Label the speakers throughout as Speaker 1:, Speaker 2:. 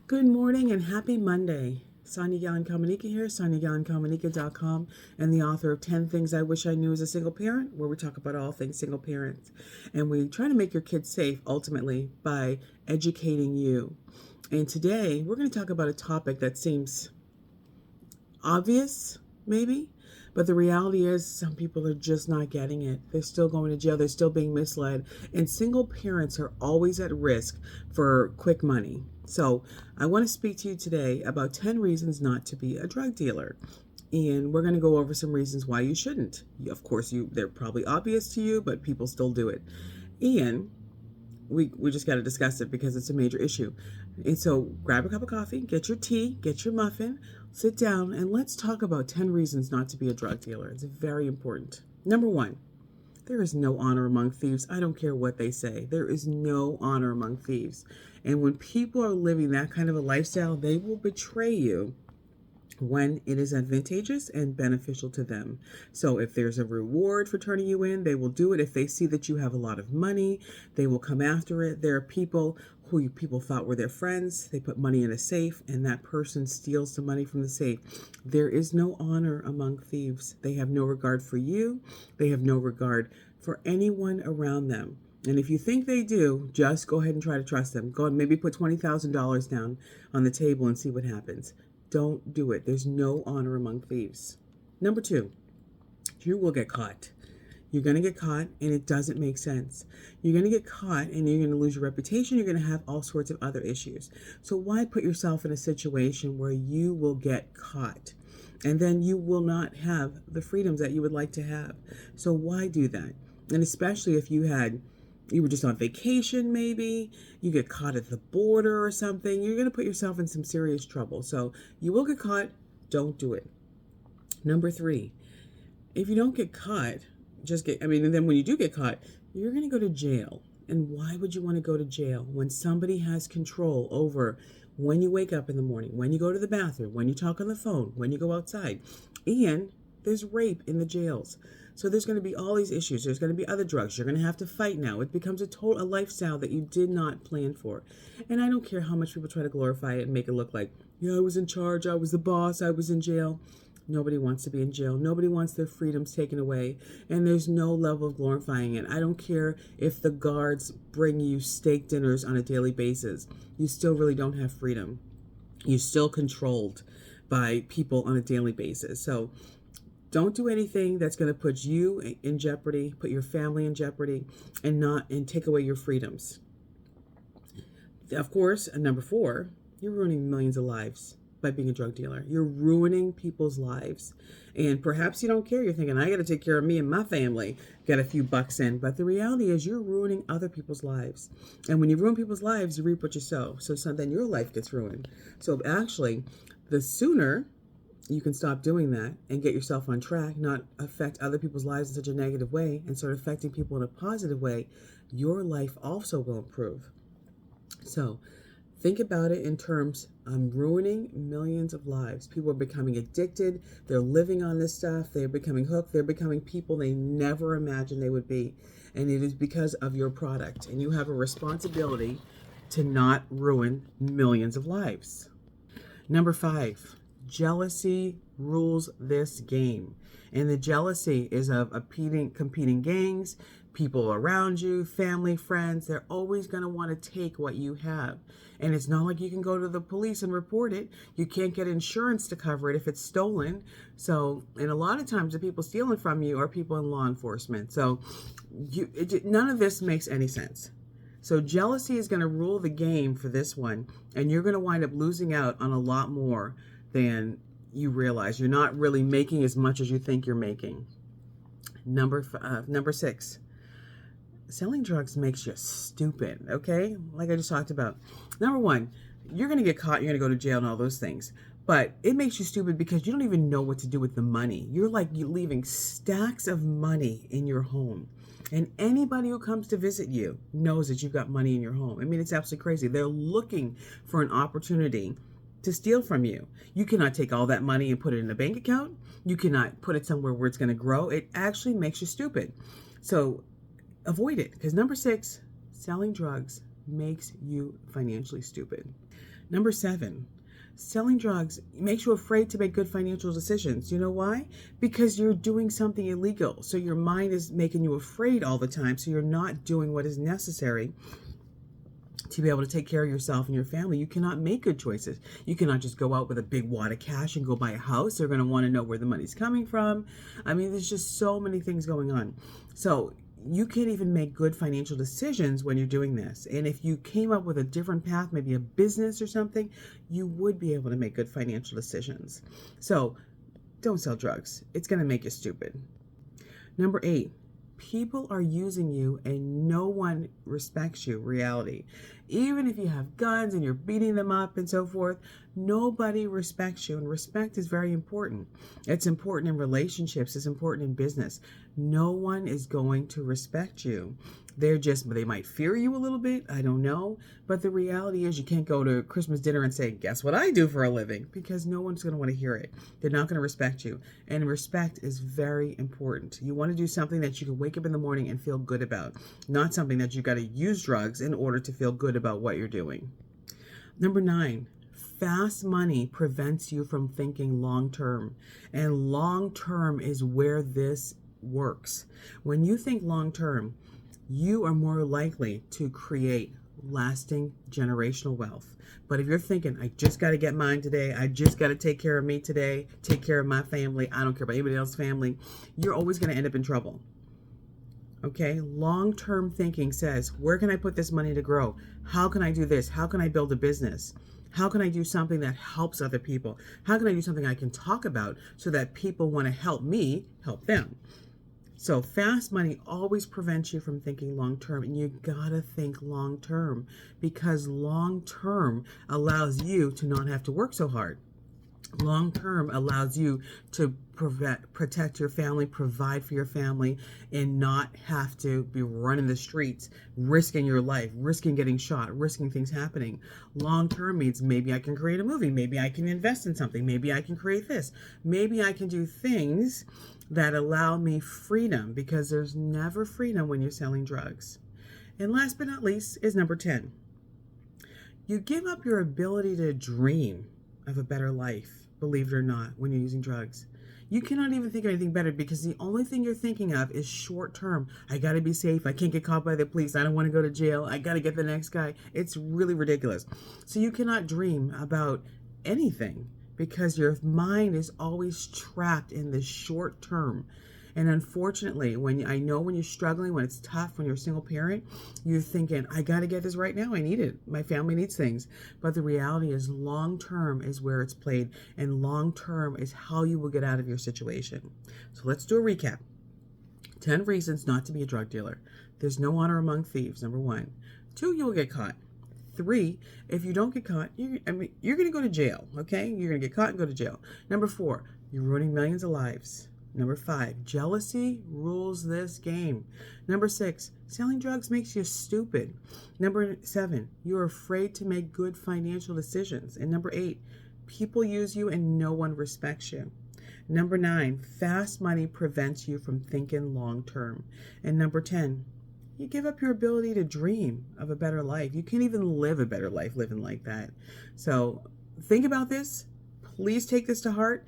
Speaker 1: Good morning and happy Monday. Sonia Gallen Kamenika here, SoniaGallenKamenika.com, and the author of 10 Things I Wish I Knew as a Single Parent, where we talk about all things single parents. And we try to make your kids safe ultimately by educating you. And today we're going to talk about a topic that seems obvious, maybe, but the reality is some people are just not getting it. They're still going to jail. They're still being misled. And single parents are always at risk for quick money. So I want to speak to you today about 10 reasons not to be a drug dealer. And we're going to go over some reasons why you shouldn't. Of course, they're probably obvious to you, but people still do it. And we just got to discuss it because it's a major issue. And so grab a cup of coffee, get your tea, get your muffin, sit down, and let's talk about 10 reasons not to be a drug dealer. It's very important. Number one, there is no honor among thieves. I don't care what they say. There is no honor among thieves. And when people are living that kind of a lifestyle, they will betray you when it is advantageous and beneficial to them. So if there's a reward for turning you in, they will do it. If they see that you have a lot of money, they will come after it. There are people who people thought were their friends. They put money in a safe and that person steals the money from the safe. There is no honor among thieves. They have no regard for you. They have no regard for anyone around them. And if you think they do, just go ahead and try to trust them. Go and maybe put $20,000 down on the table and see what happens. Don't do it. There's no honor among thieves. Number two, you will get caught. You're going to get caught and it doesn't make sense. You're going to get caught and you're going to lose your reputation. You're going to have all sorts of other issues. So why put yourself in a situation where you will get caught and then you will not have the freedoms that you would like to have? So why do that? And especially if you were just on vacation, maybe you get caught at the border or something, you're going to put yourself in some serious trouble. So you will get caught. Don't do it. Number three, if you don't get caught, and then when you do get caught, you're going to go to jail. And why would you want to go to jail when somebody has control over when you wake up in the morning, when you go to the bathroom, when you talk on the phone, when you go outside? And there's rape in the jails. So there's going to be all these issues. There's going to be other drugs. You're going to have to fight now. It becomes a lifestyle that you did not plan for. And I don't care how much people try to glorify it and make it look like, yeah, I was in charge. I was the boss. I was in jail. Nobody wants to be in jail. Nobody wants their freedoms taken away. And there's no level of glorifying it. I don't care if the guards bring you steak dinners on a daily basis. You still really don't have freedom. You're still controlled by people on a daily basis. So don't do anything that's going to put you in jeopardy, put your family in jeopardy, and take away your freedoms. Of course, number four, you're ruining millions of lives by being a drug dealer. You're ruining people's lives. And perhaps you don't care. You're thinking, I got to take care of me and my family, get a few bucks in. But the reality is you're ruining other people's lives. And when you ruin people's lives, you reap what you sow. So then your life gets ruined. So actually, the sooner you can stop doing that and get yourself on track, not affect other people's lives in such a negative way and start affecting people in a positive way, your life also will improve. So think about it in terms of ruining millions of lives. People are becoming addicted. They're living on this stuff. They're becoming hooked. They're becoming people they never imagined they would be. And it is because of your product. And you have a responsibility to not ruin millions of lives. Number five, jealousy rules this game. And the jealousy is of competing gangs, people around you, family, friends. They're always going to want to take what you have. And it's not like you can go to the police and report it. You can't get insurance to cover it if it's stolen. So, and a lot of times the people stealing from you are people in law enforcement. So none of this makes any sense. So jealousy is going to rule the game for this one. And you're going to wind up losing out on a lot more than you realize. You're not really making as much as you think you're making. Number six, selling drugs makes you stupid, okay? Like I just talked about. Number one, you're going to get caught, you're going to go to jail and all those things. But it makes you stupid because you don't even know what to do with the money. You're leaving stacks of money in your home. And anybody who comes to visit you knows that you've got money in your home. I mean, it's absolutely crazy. They're looking for an opportunity to steal from you. You cannot take all that money and put it in a bank account. You cannot put it somewhere where it's going to grow. It actually makes you stupid. So avoid it, because number six, selling drugs makes you financially stupid. Number 7, selling drugs makes you afraid to make good financial decisions. You know why? Because you're doing something illegal. So your mind is making you afraid all the time. So you're not doing what is necessary to be able to take care of yourself and your family. You cannot make good choices. You cannot just go out with a big wad of cash and go buy a house. They're going to want to know where the money's coming from. I mean, there's just so many things going on. So you can't even make good financial decisions when you're doing this. And if you came up with a different path, maybe a business or something, you would be able to make good financial decisions. So don't sell drugs. It's going to make you stupid. Number 8, people are using you and no one respects you. Reality. Even if you have guns and you're beating them up and so forth, nobody respects you. And respect is very important. It's important in relationships. It's important in business. No one is going to respect you. They might fear you a little bit. I don't know. But the reality is you can't go to Christmas dinner and say, guess what I do for a living? Because no one's going to want to hear it. They're not going to respect you. And respect is very important. You want to do something that you can wake up in the morning and feel good about, not something that you got to use drugs in order to feel good about what you're doing. Number 9, fast money prevents you from thinking long term. And long term is where this works. When you think long term, you are more likely to create lasting generational wealth. But if you're thinking, I just got to get mine today, I just got to take care of me today, take care of my family, I don't care about anybody else's family, you're always going to end up in trouble. Okay, long-term thinking says, where can I put this money to grow? How can I do this? How can I build a business? How can I do something that helps other people? How can I do something I can talk about so that people want to help me help them? So fast money always prevents you from thinking long-term, and you gotta think long-term because long-term allows you to not have to work so hard. Long-term allows you to protect your family, provide for your family, and not have to be running the streets, risking your life, risking getting shot, risking things happening. Long-term means maybe I can create a movie, maybe I can invest in something, maybe I can create this, maybe I can do things that allow me freedom, because there's never freedom when you're selling drugs. And last but not least is number 10. You give up your ability to dream of a better life, believe it or not, when you're using drugs. You cannot even think of anything better because the only thing you're thinking of is short term. I got to be safe. I can't get caught by the police. I don't want to go to jail. I got to get the next guy. It's really ridiculous. So you cannot dream about anything because your mind is always trapped in the short term. And unfortunately, when you're struggling, when it's tough, when you're a single parent, you're thinking, I got to get this right now. I need it. My family needs things. But the reality is long term is where it's played, and long term is how you will get out of your situation. So let's do a recap. 10 reasons not to be a drug dealer. There's no honor among thieves, number 1. 2, you'll get caught. 3, if you don't get caught, you're going to go to jail, okay? You're going to get caught and go to jail. Number 4, you're ruining millions of lives. Number 5, jealousy rules this game. Number 6, selling drugs makes you stupid. Number 7, you're afraid to make good financial decisions. And number 8, people use you and no one respects you. Number 9, fast money prevents you from thinking long term. And number 10, you give up your ability to dream of a better life. You can't even live a better life living like that. So think about this. Please take this to heart.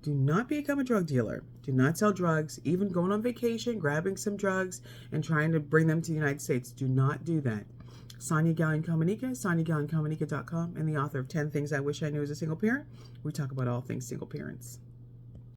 Speaker 1: Do not become a drug dealer. Do not sell drugs. Even going on vacation, grabbing some drugs, and trying to bring them to the United States. Do not do that. Sonia Gallion-Kamanika, SoniaGallion-Kamanika.com, and the author of 10 Things I Wish I Knew as a Single Parent. We talk about all things single parents.